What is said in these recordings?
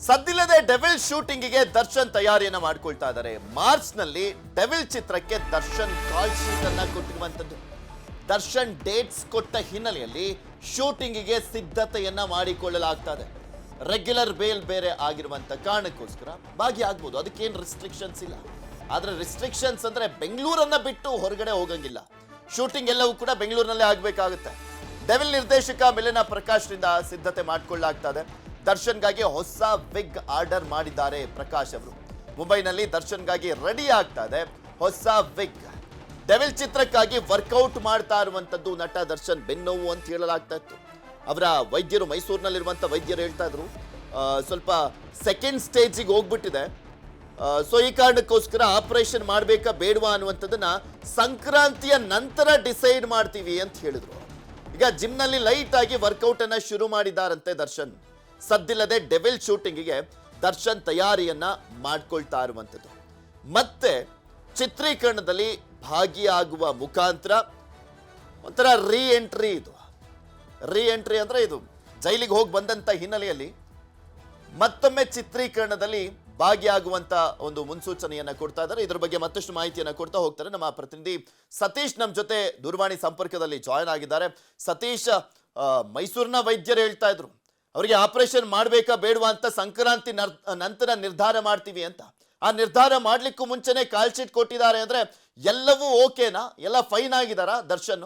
ಸದ್ದಿಲ್ಲದೆ devil ಶೂಟಿಂಗಿಗೆ Darshan ತಯಾರಿಯನ್ನ ಮಾಡ್ಕೊಳ್ತಾ ಇದ್ದಾರೆ. March ನಲ್ಲಿ ಡೆವಿಲ್ ಚಿತ್ರಕ್ಕೆ ದರ್ಶನ್ ಕಾಲ್ ಶೀಟ್ ಅನ್ನ ಕೊಟ್ಟಿರುವಂತದ್ದು. ದರ್ಶನ್ ಡೇಟ್ಸ್ ಕೊಟ್ಟ ಹಿನ್ನೆಲೆಯಲ್ಲಿ ಶೂಟಿಂಗಿಗೆ ಸಿದ್ಧತೆಯನ್ನ ಮಾಡಿಕೊಳ್ಳಲಾಗ್ತಾ ಇದೆ. ರೆಗ್ಯುಲರ್ ಬೇಲ್ ಬೇರೆ ಆಗಿರುವಂತ ಕಾರಣಕ್ಕೋಸ್ಕರ ಭಾಗಿಯಾಗಬಹುದು. ಅದಕ್ಕೇನು ರಿಸ್ಟ್ರಿಕ್ಷನ್ಸ್ ಇಲ್ಲ. ಆದ್ರೆ ರಿಸ್ಟ್ರಿಕ್ಷನ್ಸ್ ಅಂದ್ರೆ ಬೆಂಗಳೂರನ್ನ ಬಿಟ್ಟು ಹೊರಗಡೆ ಹೋಗಂಗಿಲ್ಲ. ಶೂಟಿಂಗ್ ಎಲ್ಲವೂ ಕೂಡ ಬೆಂಗಳೂರಿನಲ್ಲೇ ಆಗ್ಬೇಕಾಗುತ್ತೆ. ಡೆವಿಲ್ ನಿರ್ದೇಶಕ ಮಿಲನ ಪ್ರಕಾಶ್ರಿಂದ ಸಿದ್ಧತೆ ಮಾಡಿಕೊಳ್ಳಲಾಗ್ತಾ ಇದೆ. ದರ್ಶನ್ಗಾಗಿ ಹೊಸ ವಿಗ್ ಆರ್ಡರ್ ಮಾಡಿದ್ದಾರೆ ಪ್ರಕಾಶ್ ಅವರು. ಮುಂಬೈನಲ್ಲಿ ದರ್ಶನ್ಗಾಗಿ ರೆಡಿ ಆಗ್ತಾ ಇದೆ ಹೊಸ ವಿಗ್. ಡೆವಿಲ್ ಚಿತ್ರಕ್ಕಾಗಿ ವರ್ಕೌಟ್ ಮಾಡ್ತಾ ಇರುವಂತದ್ದು ನಟ ದರ್ಶನ್ ಬೆನ್ನೋವು ಅಂತ ಹೇಳಲಾಗ್ತಾ ಇತ್ತು. ಅವರ ವೈದ್ಯರು, ಮೈಸೂರಿನಲ್ಲಿರುವಂಥ ವೈದ್ಯರು ಹೇಳ್ತಾ ಇದ್ರು ಸ್ವಲ್ಪ ಸೆಕೆಂಡ್ ಸ್ಟೇಜಿಗೆ ಹೋಗ್ಬಿಟ್ಟಿದೆ. ಸೊ ಈ ಕಾರಣಕ್ಕೋಸ್ಕರ ಆಪರೇಷನ್ ಮಾಡಬೇಕಾ ಬೇಡವಾ ಅನ್ನುವಂಥದ್ದನ್ನ ಸಂಕ್ರಾಂತಿಯ ನಂತರ ಡಿಸೈಡ್ ಮಾಡ್ತೀವಿ ಅಂತ ಹೇಳಿದ್ರು. ಈಗ ಜಿಮ್ನಲ್ಲಿ ಲೈಟ್ ಆಗಿ ವರ್ಕೌಟ್ ಅನ್ನ ಶುರು ಮಾಡಿದ್ದಾರಂತೆ ದರ್ಶನ್. ಸದ್ದಿಲ್ಲದೆ ಡೆವಿಲ್ ಶೂಟಿಂಗಿಗೆ ದರ್ಶನ್ ತಯಾರಿಯನ್ನ ಮಾಡ್ಕೊಳ್ತಾ ಇರುವಂಥದ್ದು. ಮತ್ತೆ ಚಿತ್ರೀಕರಣದಲ್ಲಿ ಭಾಗಿಯಾಗುವ ಮುಖಾಂತರ ಒಂಥರ ರೀ ಎಂಟ್ರಿ ಅಂದ್ರೆ ಇದು ಜೈಲಿಗೆ ಹೋಗಿ ಬಂದಂತ ಹಿನ್ನೆಲೆಯಲ್ಲಿ ಮತ್ತೊಮ್ಮೆ ಚಿತ್ರೀಕರಣದಲ್ಲಿ ಭಾಗಿಯಾಗುವಂತ ಒಂದು ಮುನ್ಸೂಚನೆಯನ್ನ ಕೊಡ್ತಾ ಇದ್ದಾರೆ. ಇದ್ರ ಬಗ್ಗೆ ಮತ್ತಷ್ಟು ಮಾಹಿತಿಯನ್ನ ಕೊಡ್ತಾ ಹೋಗ್ತಾರೆ ನಮ್ಮ ಪ್ರತಿನಿಧಿ ಸತೀಶ್. ನಮ್ಮ ಜೊತೆ ದೂರವಾಣಿ ಸಂಪರ್ಕದಲ್ಲಿ ಜಾಯ್ನ್ ಆಗಿದ್ದಾರೆ. ಸತೀಶ್, ಮೈಸೂರಿನ ವೈದ್ಯರು ಹೇಳ್ತಾ ಇದ್ರು ಅವರಿಗೆ ಆಪರೇಷನ್ ಮಾಡಬೇಕಾ ಬೇಡವಾ ಅಂತ ಸಂಕ್ರಾಂತಿ ನಂತರ ನಿರ್ಧಾರ ಮಾಡ್ತೀವಿ ಅಂತ. ಆ ನಿರ್ಧಾರ ಮಾಡ್ಲಿಕ್ಕೂ ಮುಂಚೆನೆ ಕಾಲ್ ಶೀಟ್ ಕೊಟ್ಟಿದ್ದಾರೆ ಅಂದ್ರೆ ಎಲ್ಲವೂ ಓಕೆನಾ? ಎಲ್ಲ ಫೈನ್ ಆಗಿದಾರಾ ದರ್ಶನ್?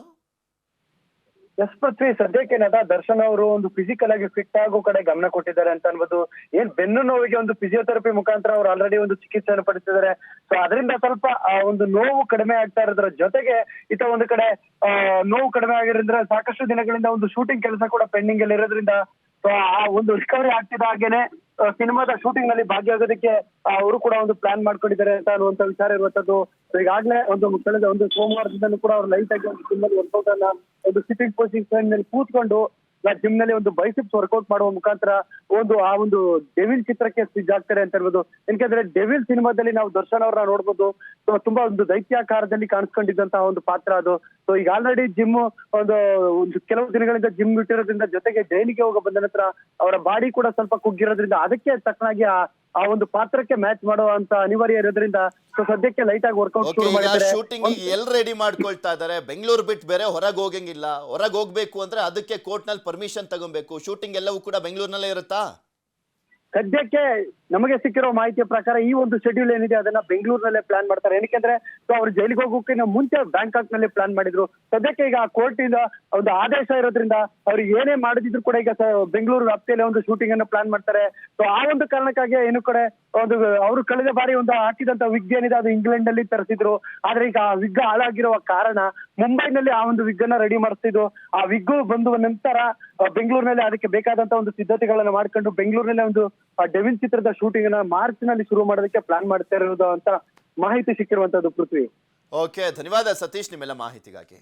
ಎಸ್ ಪೃಥ್ವಿ, ಸದ್ಯಕ್ಕೆ ನಟ ದರ್ಶನ್ ಅವರು ಒಂದು ಫಿಸಿಕಲ್ ಆಗಿ ಫಿಟ್ ಆಗೋ ಕಡೆ ಗಮನ ಕೊಟ್ಟಿದ್ದಾರೆ ಅಂತ ಅನ್ಬೋದು. ಏನ್ ಬೆನ್ನು ನೋವಿಗೆ ಒಂದು ಫಿಸಿಯೋಥೆರಪಿ ಮುಖಾಂತರ ಅವ್ರು ಆಲ್ರೆಡಿ ಒಂದು ಚಿಕಿತ್ಸೆಯನ್ನು ಪಡಿಸಿದ್ದಾರೆ. ಸೊ ಅದರಿಂದ ಸ್ವಲ್ಪ ಒಂದು ನೋವು ಕಡಿಮೆ ಆಗ್ತಾ ಇರೋದ್ರ ಜೊತೆಗೆ ಒಂದು ಕಡೆ ನೋವು ಕಡಿಮೆ ಆಗಿರೋದ್ರಿಂದ ಸಾಕಷ್ಟು ದಿನಗಳಿಂದ ಒಂದು ಶೂಟಿಂಗ್ ಕೆಲಸ ಕೂಡ ಪೆಂಡಿಂಗ್ ಅಲ್ಲಿ ಇರೋದ್ರಿಂದ ಆ ಒಂದು ರಿಕವರಿ ಆಗ್ತಿದ್ದ ಹಾಗೇನೆ ಸಿನಿಮಾದ ಶೂಟಿಂಗ್ ನಲ್ಲಿ ಭಾಗಿಯಾಗೋದಕ್ಕೆ ಅವರು ಕೂಡ ಒಂದು ಪ್ಲಾನ್ ಮಾಡ್ಕೊಂಡಿದ್ದಾರೆ ಅಂತ ಅನ್ನುವಂತ ವಿಚಾರ ಇರುವಂತದ್ದು. ಈಗಾಗಲೇ ಕಳೆದ ಒಂದು ಸೋಮವಾರದಿಂದಲೂ ಕೂಡ ಅವ್ರು ಲೈಟ್ ಆಗಿ ಒಂದು ಜಿಮ್ ನಲ್ಲಿ ವರ್ಕೌಟ್ ಅನ್ನ ಒಂದು ಸಿಟ್ಟಿಂಗ್ ಪೊಸಿಷನ್ ನಲ್ಲಿ ಕೂತ್ಕೊಂಡು ಜಿಮ್ ನಲ್ಲಿ ಒಂದು ಬೈಸಿಪ್ಸ್ ವರ್ಕೌಟ್ ಮಾಡುವ ಮುಖಾಂತರ ಆ ಒಂದು ಡೆವಿಲ್ ಚಿತ್ರಕ್ಕೆ ಸಿದ್ಧಾಗ್ತಾರೆ ಅಂತ ಹೇಳ್ಬೋದು. ಯಾಕಂದ್ರೆ ಡೆವಿಲ್ ಸಿನಿಮಾದಲ್ಲಿ ನಾವು ದರ್ಶನ್ ಅವ್ರನ್ನ ನೋಡ್ಬೋದು. ತುಂಬಾ ಒಂದು ದೈತ್ಯಾಕಾರದಲ್ಲಿ ಕಾಣಿಸ್ಕೊಂಡಿದ್ದಂತಹ ಒಂದು ಪಾತ್ರ ಅದು. ಸೊ ಈಗ ಆಲ್ರೆಡಿ ಜಿಮ್ ಒಂದು ಕೆಲವು ದಿನಗಳಿಂದ ಜಿಮ್ ಬಿಟ್ಟಿರೋದ್ರಿಂದ ಜೊತೆಗೆ ಜೈಲಿಗೆ ಹೋಗೋ ಬಂದ ನಂತರ ಅವರ ಬಾಡಿ ಕೂಡ ಸ್ವಲ್ಪ ಕುಗ್ಗಿರೋದ್ರಿಂದ ಅದಕ್ಕೆ ತಕ್ಕನಾಗಿ ಆ ಒಂದು ಪಾತ್ರಕ್ಕೆ ಮ್ಯಾಚ್ ಮಾಡುವಂತ ಅನಿವಾರ್ಯ ಇರೋದ್ರಿಂದ ಸದ್ಯಕ್ಕೆ ಲೈಟ್ ಆಗಿ ವರ್ಕೌಟ್ ಶುರು ಮಾಡಿದ್ದಾರೆ. ಶೂಟಿಂಗ್ ಎಲ್ಲಿ ರೆಡಿ ಮಾಡ್ಕೊಳ್ತಾ ಇದ್ದಾರೆ? ಬೆಂಗಳೂರು ಬಿಟ್ಟು ಬೇರೆ ಹೊರಗೆ ಹೋಗಂಗಿಲ್ಲ. ಹೊರಗೆ ಹೋಗ್ಬೇಕು ಅಂದ್ರೆ ಅದಕ್ಕೆ ಕೋರ್ಟ್ ನಲ್ಲಿ ಪರ್ಮಿಷನ್ ತಗೊಬೇಕು. ಶೂಟಿಂಗ್ ಎಲ್ಲವೂ ಕೂಡ ಬೆಂಗಳೂರಿನಲ್ಲೇ ಇರುತ್ತಾ? ಸದ್ಯಕ್ಕೆ ನಮಗೆ ಸಿಕ್ಕಿರೋ ಮಾಹಿತಿಯ ಪ್ರಕಾರ ಈ ಒಂದು ಶೆಡ್ಯೂಲ್ ಏನಿದೆ ಅದನ್ನ ಬೆಂಗಳೂರಿನಲ್ಲೇ ಪ್ಲಾನ್ ಮಾಡ್ತಾರೆ. ಏನಕ್ಕೆ ಅವ್ರು ಜೈಲಿಗೆ ಹೋಗೋಕೆ ಮುಂಚೆ ಬ್ಯಾಂಕಾಕ್ ನಲ್ಲಿ ಪ್ಲಾನ್ ಮಾಡಿದ್ರು. ಸದ್ಯಕ್ಕೆ ಈಗ ಕೋರ್ಟ್ ಇಂದ ಒಂದು ಆದೇಶ ಇರೋದ್ರಿಂದ ಅವ್ರಿಗೆ ಏನೇ ಮಾಡಿದ್ರು ಕೂಡ ಈಗ ಬೆಂಗಳೂರು ವ್ಯಾಪ್ತಿಯಲ್ಲಿ ಒಂದು ಶೂಟಿಂಗ್ ಅನ್ನು ಪ್ಲಾನ್ ಮಾಡ್ತಾರೆ. ಸೊ ಆ ಒಂದು ಕಾರಣಕ್ಕಾಗಿ ಏನು ಕಡೆ ಅವರು ಕಳೆದ ಬಾರಿ ಒಂದು ಹಾಕಿದಂತ ವಿಗ್ ಏನಿದೆ ಅದು ಇಂಗ್ಲೆಂಡ್ ಅಲ್ಲಿ ತರಿಸಿದ್ರು. ಆದ್ರೆ ಈಗ ಆ ವಿಗ್ ಹಾಳಾಗಿರುವ ಕಾರಣ ಮುಂಬೈನಲ್ಲಿ ಆ ಒಂದು ವಿಗ್ ಅನ್ನ ರೆಡಿ ಮಾಡಿಸ್ತಿದ್ರು. ಆ ವಿಗ್ ಬಂದ ನಂತರ ಬೆಂಗಳೂರಿನಲ್ಲಿ ಅದಕ್ಕೆ ಬೇಕಾದಂತ ಒಂದು ಸಿದ್ಧತೆಗಳನ್ನ ಮಾಡ್ಕೊಂಡು ಬೆಂಗಳೂರಿನಲ್ಲಿ ಒಂದು ಡೆವಿಲ್ ಚಿತ್ರದ ಶೂಟಿಂಗ್ ಅನ್ನ ಮಾರ್ಚ್ ನಲ್ಲಿ ಶುರು ಮಾಡೋದಕ್ಕೆ ಪ್ಲಾನ್ ಮಾಡ್ತಾ ಇರೋದು ಅಂತ ಮಾಹಿತಿ ಸಿಕ್ಕಿರುವಂತದ್ದು ಪೃಥ್ವಿ. ಓಕೆ, ಧನ್ಯವಾದ ಸತೀಶ್ ನಿಮ್ಮೆಲ್ಲ ಮಾಹಿತಿಗಾಗಿ.